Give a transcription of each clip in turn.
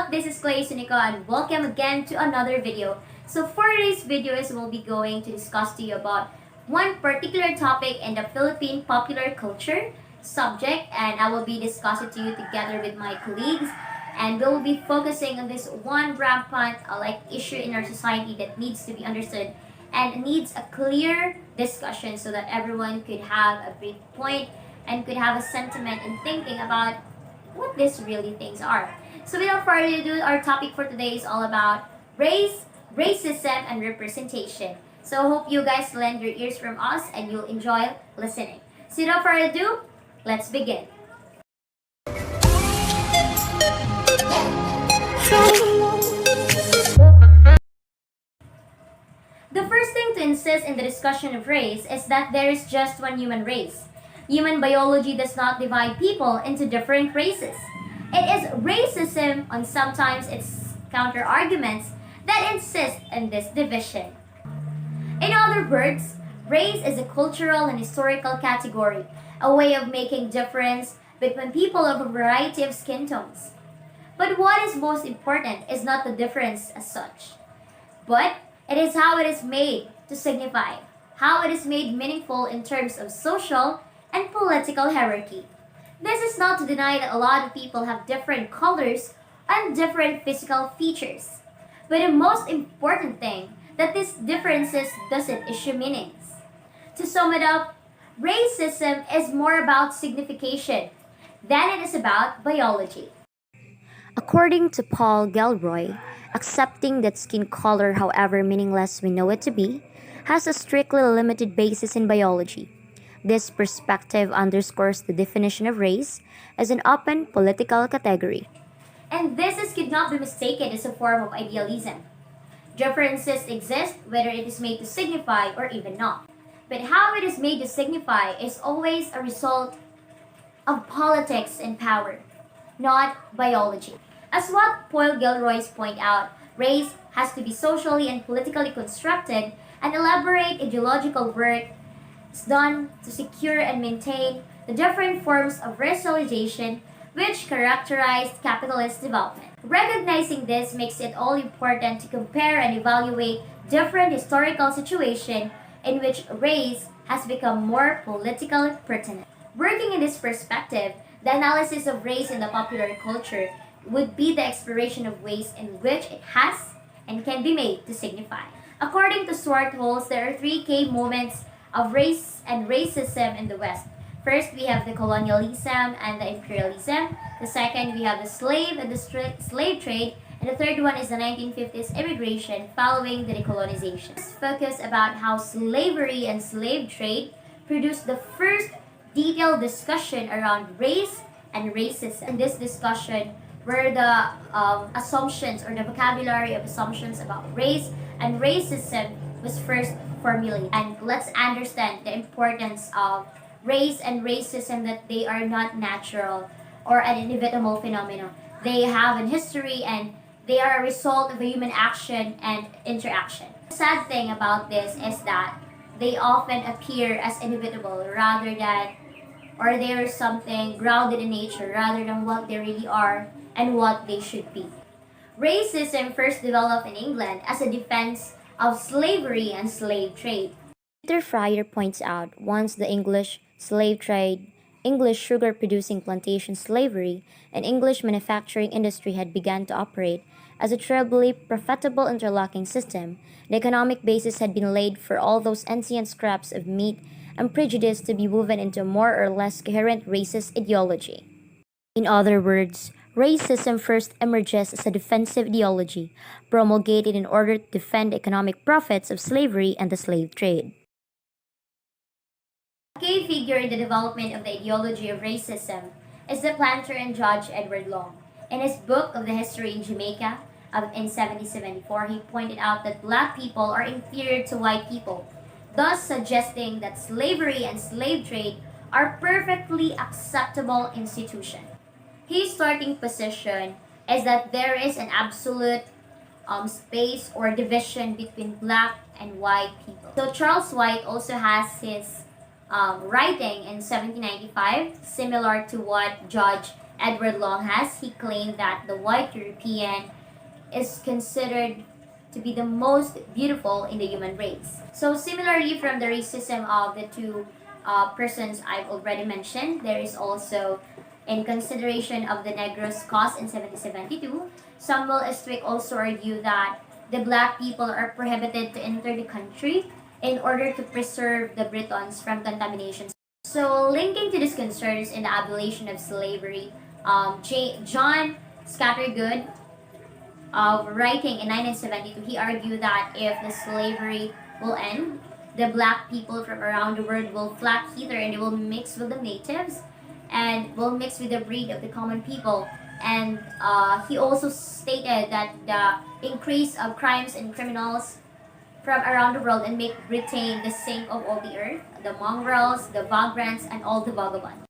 up? This is Clay Sunico and welcome again to another video. So for today's videos, we'll be going to discuss to you about one particular topic in the Philippine popular culture subject, and I will be discussing to you together with my colleagues, and we'll be focusing on this one rampant issue in our society that needs to be understood and needs a clear discussion so that everyone could have a big point and could have a sentiment in thinking about what these really things are. So without further ado, our topic for today is all about race, racism, and representation. So I hope you guys lend your ears from us and you'll enjoy listening. So without further ado, let's begin. The first thing to insist in the discussion of race is that there is just one human race. Human biology does not divide people into different races. It is racism and sometimes its counter arguments that insist in this division. In other words, race is a cultural and historical category, a way of making difference between people of a variety of skin tones. But what is most important is not the difference as such, but it is how it is made to signify, how it is made meaningful in terms of social and political hierarchy. This is not to deny that a lot of people have different colors and different physical features. But the most important thing that these differences doesn't issue meanings. To sum it up, racism is more about signification than it is about biology. According to Paul Gilroy, accepting that skin color, however meaningless we know it to be, has a strictly limited basis in biology. This perspective underscores the definition of race as an open political category. And could not be mistaken as a form of idealism. Differences exist whether it is made to signify or even not. But how it is made to signify is always a result of politics and power, not biology. As what Paul Gilroy point out, race has to be socially and politically constructed, and elaborate ideological work is done to secure and maintain the different forms of racialization which characterized capitalist development. Recognizing this makes it all important to compare and evaluate different historical situations in which race has become more politically pertinent. Working in this perspective, the analysis of race in the popular culture would be the exploration of ways in which it has and can be made to signify. According to Swarthols, there are three key moments of race and racism in the West. First, we have the colonialism and the imperialism. The second, we have the slave and the slave trade. And the third one is the 1950s immigration following the decolonization. Let's focus about how slavery and slave trade produced the first detailed discussion around race and racism. In this discussion were the assumptions or the vocabulary of assumptions about race and racism was first formulated. And let's understand the importance of race and racism, that they are not natural or an inevitable phenomenon. They have an history and they are a result of a human action and interaction. The sad thing about this is that they often appear as inevitable rather than, or they are something grounded in nature rather than what they really are and what they should be. Racism first developed in England as a defense of slavery and slave trade. Peter Fryer points out once the English slave trade, English sugar producing plantation slavery, and English manufacturing industry had begun to operate as a trebly profitable interlocking system, the economic basis had been laid for all those ancient scraps of meat and prejudice to be woven into a more or less coherent racist ideology. In other words, racism first emerges as a defensive ideology, promulgated in order to defend the economic profits of slavery and the slave trade. A key figure in the development of the ideology of racism is the planter and judge Edward Long. In his book of the history in Jamaica in 1774, he pointed out that black people are inferior to white people, thus suggesting that slavery and slave trade are perfectly acceptable institutions. His starting position is that there is an absolute space or division between black and white people. So Charles White also has his writing in 1795, similar to what Judge Edward Longhas, he claimed that the white European is considered to be the most beautiful in the human race. So similarly, from the racism of the two persons I've already mentioned, there is also, in consideration of the Negros cause in 1772, Samuel Estwick also argued that the black people are prohibited to enter the country in order to preserve the Britons from contamination. So, linking to these concerns in the abolition of slavery, John Scattergood, writing in 1972, he argued that if the slavery will end, the black people from around the world will flock hither and they will mix with the natives and will mix with the breed of the common people. And he also stated that the increase of crimes and criminals from around the world and make Britain the sink of all the earth, the mongrels, the vagrants, and all the vagabonds.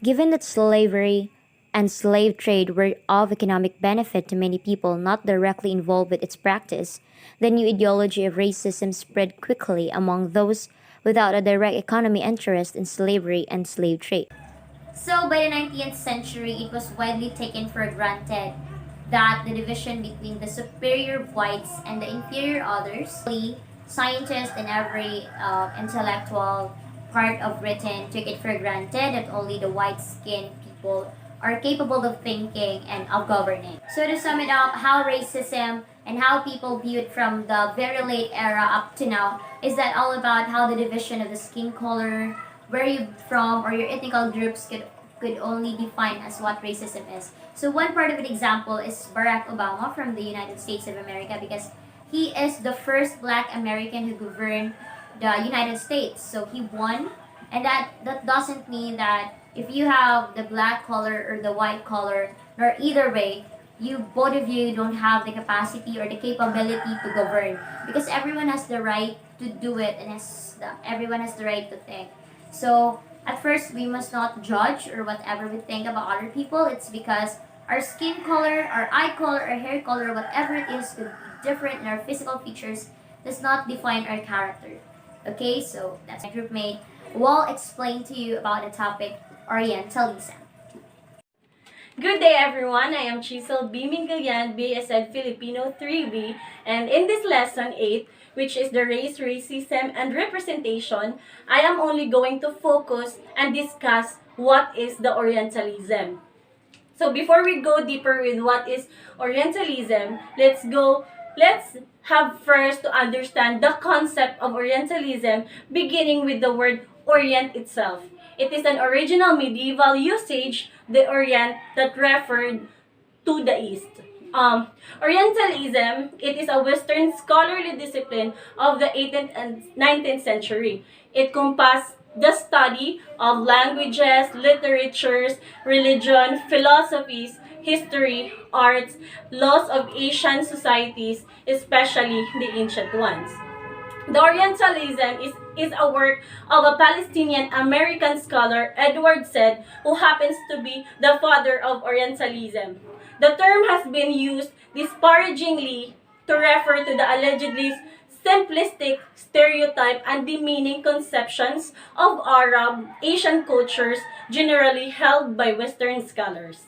Given that slavery and slave trade were of economic benefit to many people not directly involved with its practice, the new ideology of racism spread quickly among those without a direct economic interest in slavery and slave trade. So by the 19th century, it was widely taken for granted that the division between the superior whites and the inferior others, scientists and every intellectual part of Britain took it for granted that only the white-skinned people are capable of thinking and of governing. So to sum it up, how racism and how people view it from the very late era up to now is that all about how the division of the skin color, where you're from, or your ethnical groups could only define as what racism is. So one part of an example is Barack Obama from the United States of America because he is the first black American who governed the United States. So he won, and that doesn't mean that if you have the black color or the white color, or either way, you both of you don't have the capacity or the capability to govern because everyone has the right to do it and everyone has the right to think. So at first we must not judge or whatever we think about other people. It's because our skin color, our eye color, our hair color, whatever it is could be different in our physical features does not define our character. Okay, so that's my group mate will explain to you about the topic Orientalism. Good day everyone, I am Chisel B. Mingalian, BSN Filipino 3B, and in this lesson 8, which is the race, racism, and representation, I am only going to focus and discuss what is the Orientalism. So before we go deeper with what is Orientalism, let's have first to understand the concept of Orientalism, beginning with the word Orient itself. It is an original medieval usage, the Orient, that referred to the East. Orientalism, it is a Western scholarly discipline of the 18th and 19th century. It encompassed the study of languages, literatures, religion, philosophies, history, arts, laws of Asian societies, especially the ancient ones. The Orientalism is a work of a Palestinian American scholar, Edward Said, who happens to be the father of Orientalism. The term has been used disparagingly to refer to the allegedly simplistic, stereotype, and demeaning conceptions of Arab, Asian cultures generally held by Western scholars.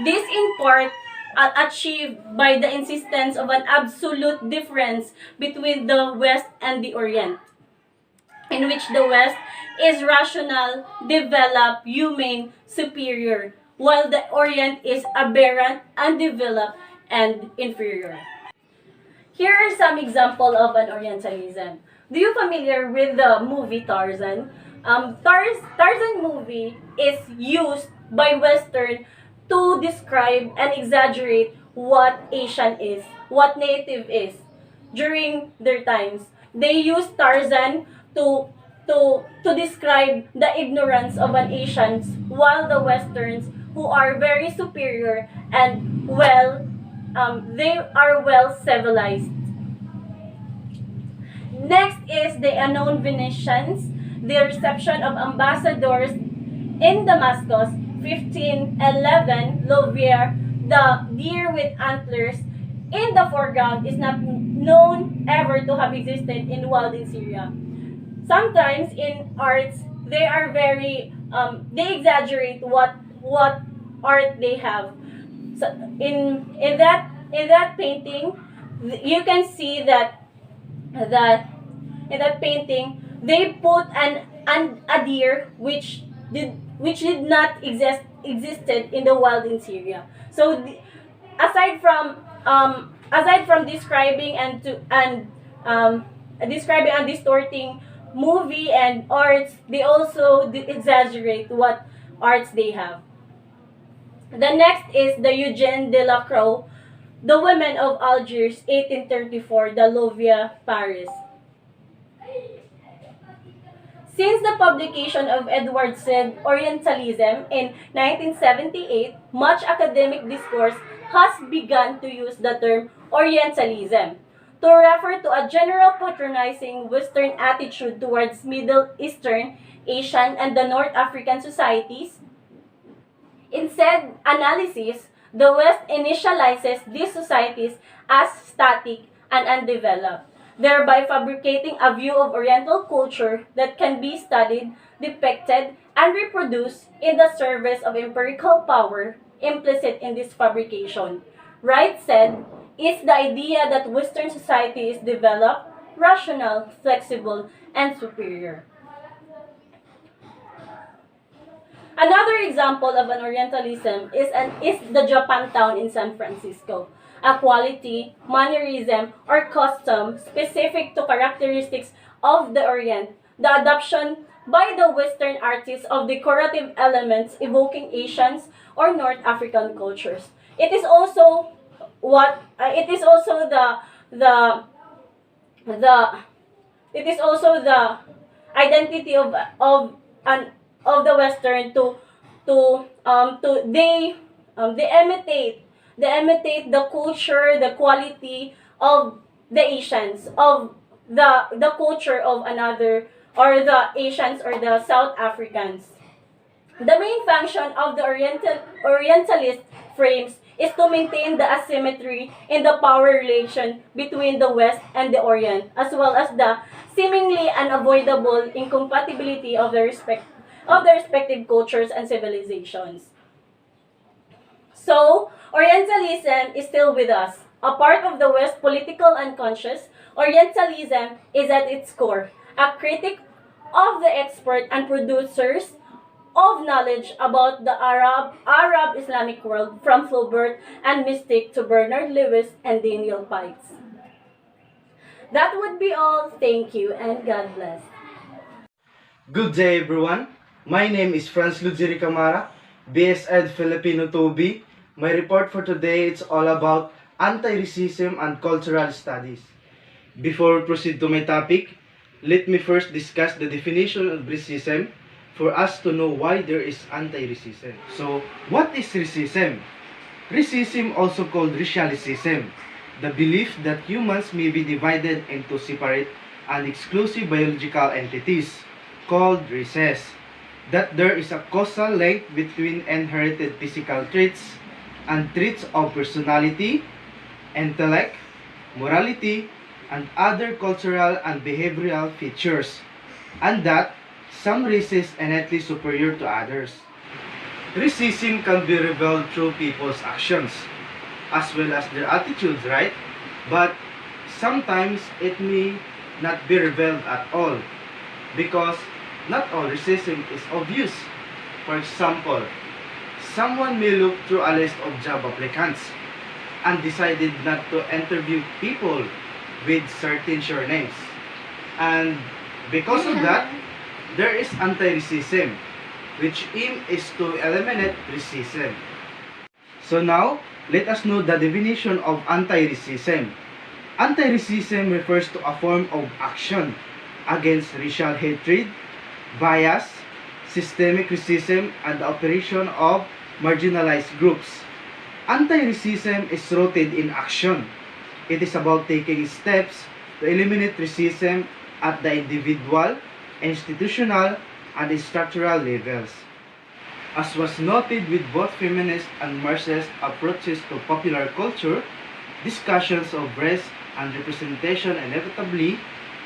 This in part achieved by the insistence of an absolute difference between the West and the Orient, in which the West is rational, developed, humane, superior, while the Orient is aberrant, undeveloped, and inferior. Here are some examples of an Orientalism. Do you familiar with the movie Tarzan? Tarzan movie is used by Western to describe and exaggerate what Asian is, what native is. During their times, they use Tarzan to describe the ignorance of an Asians, while the Westerns, who are very superior and they are well civilized. Next is the unknown Venetians, the reception of ambassadors in Damascus, 1511, Louvre, the deer with antlers in the foreground is not known ever to have existed in Walled in Syria. Sometimes in arts, they are very they exaggerate what art they have. So in that painting, you can see that in that painting they put an a deer which did not existed in the wild in Syria. So aside from describing describing and distorting movie and arts, they also exaggerate what arts they have. The next is the Eugène Delacroix, The Women of Algiers, 1834, the Louvre, Paris. Since the publication of Edward Said Orientalism in 1978, much academic discourse has begun to use the term Orientalism to refer to a general patronizing Western attitude towards Middle Eastern, Asian, and the North African societies. In said analysis, the West initializes these societies as static and undeveloped, thereby fabricating a view of Oriental culture that can be studied, depicted, and reproduced in the service of empirical power implicit in this fabrication. Wright said, is the idea that Western society is developed, rational, flexible, and superior. Another example of an Orientalism is the Japantown in San Francisco, a quality, mannerism, or custom specific to characteristics of the Orient, the adoption by the Western artists of decorative elements evoking Asians or North African cultures. It is also the the it is also the identity an of the Western to they imitate the culture, the quality of the Asians, of the culture of another, or the Asians or the South Africans. The main function of the Orientalist frames is to maintain the asymmetry in the power relation between the West and the Orient, as well as the seemingly unavoidable incompatibility of the respective cultures and civilizations. So, Orientalism is still with us. A part of the West political unconscious, Orientalism is at its core a critic of the expert and producers of knowledge about the Arab Islamic world, from Flaubert and Mystic to Bernard Lewis and Daniel Pikes. That would be all. Thank you and God bless. Good day, everyone. My name is Franz Ludziri Camara, BS Ed Filipino 2B. My report for today is all about anti-racism and cultural studies. Before we proceed to my topic, let me first discuss the definition of racism for us to know why there is anti-racism. So, what is racism? Racism, also called racialism, the belief that humans may be divided into separate and exclusive biological entities called races, that there is a causal link between inherited physical traits and traits of personality, intellect, morality, and other cultural and behavioral features, and that some races are innately superior to others. Racism can be revealed through people's actions, as well as their attitudes, right? But sometimes it may not be revealed at all, because not all racism is obvious. For example, someone may look through a list of job applicants and decided not to interview people with certain surnames. And because of that, there is anti-racism, which aim is to eliminate racism. So now, let us know the definition of anti-racism. Anti-racism refers to a form of action against racial hatred, bias, systemic racism, and the operation of marginalized groups. Anti-racism is rooted in action. It is about taking steps to eliminate racism at the individual, institutional, and structural levels. As was noted with both feminist and Marxist approaches to popular culture, discussions of race and representation inevitably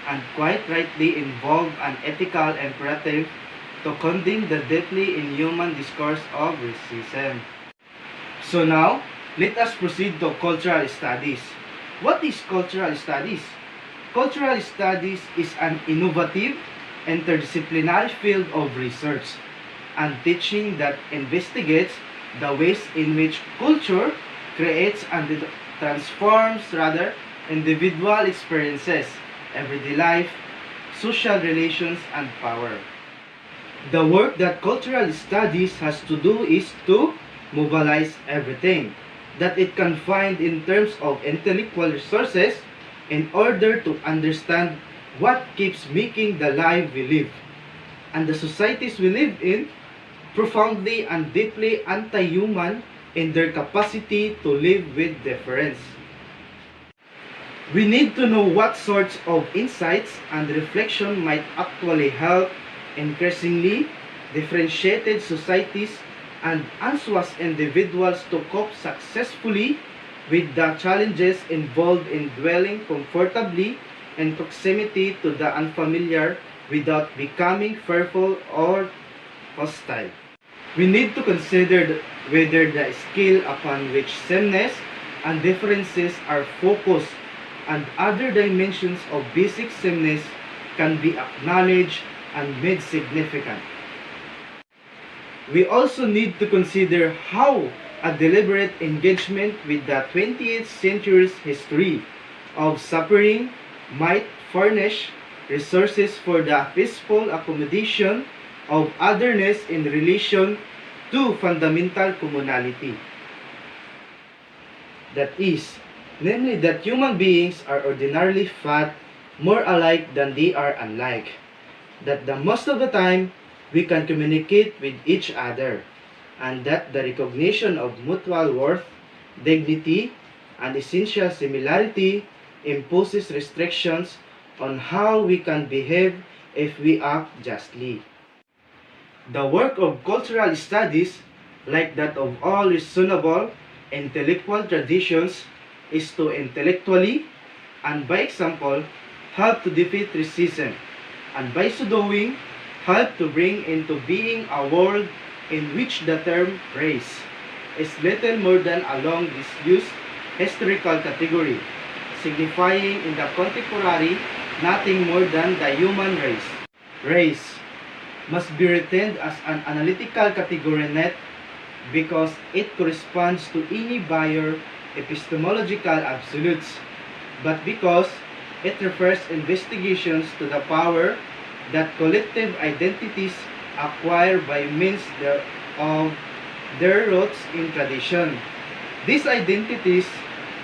and quite rightly involve an ethical imperative to condemn the deeply inhuman discourse of racism. So now, let us proceed to cultural studies. What is cultural studies? Cultural studies is an innovative, interdisciplinary field of research and teaching that investigates the ways in which culture creates and transforms individual experiences, everyday life, social relations, and power. The work that cultural studies has to do is to mobilize everything that it can find in terms of intellectual resources in order to understand what keeps making the life we live and the societies we live in profoundly and deeply anti-human in their capacity to live with difference. We need to know what sorts of insights and reflection might actually help increasingly differentiated societies and anxious individuals to cope successfully with the challenges involved in dwelling comfortably in proximity to the unfamiliar without becoming fearful or hostile. We need to consider whether the scale upon which sameness and differences are focused and other dimensions of basic sameness can be acknowledged and made significant. We also need to consider how a deliberate engagement with the 20th century's history of suffering might furnish resources for the peaceful accommodation of otherness in relation to fundamental commonality. That is, namely that human beings are ordinarily fat more alike than they are unlike. That the most of the time we can communicate with each other, and that the recognition of mutual worth, dignity, and essential similarity imposes restrictions on how we can behave if we act justly. The work of cultural studies, like that of all reasonable intellectual traditions, is to intellectually and by example help to defeat racism, and by so doing, help to bring into being a world in which the term race is little more than a long disused historical category, signifying in the contemporary nothing more than the human race. Race must be retained as an analytical category net because it corresponds to any buyer epistemological absolutes, but because it refers investigations to the power that collective identities acquire by means of their roots in tradition. These identities,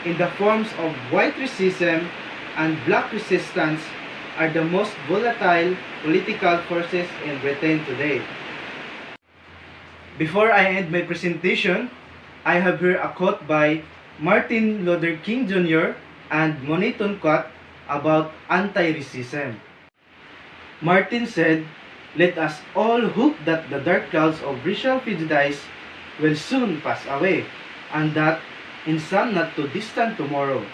in the forms of white racism and black resistance, are the most volatile political forces in Britain today. Before I end my presentation, I have here a quote by Martin Luther King Jr. and Monet Tunquat about anti-racism. Martin said, "Let us all hope that the dark clouds of racial prejudice will soon pass away, and that, in some not too distant tomorrow,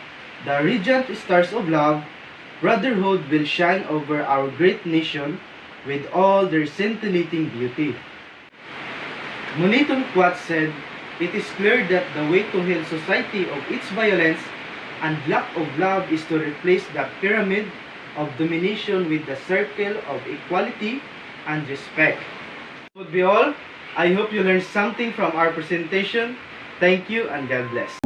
the radiant stars of love, brotherhood will shine over our great nation with all their scintillating beauty." Monet Tunquat said, "It is clear that the way to heal society of its violence and lack of love is to replace the pyramid of domination with the circle of equality and respect." That would be all. I hope you learned something from our presentation. Thank you and God bless.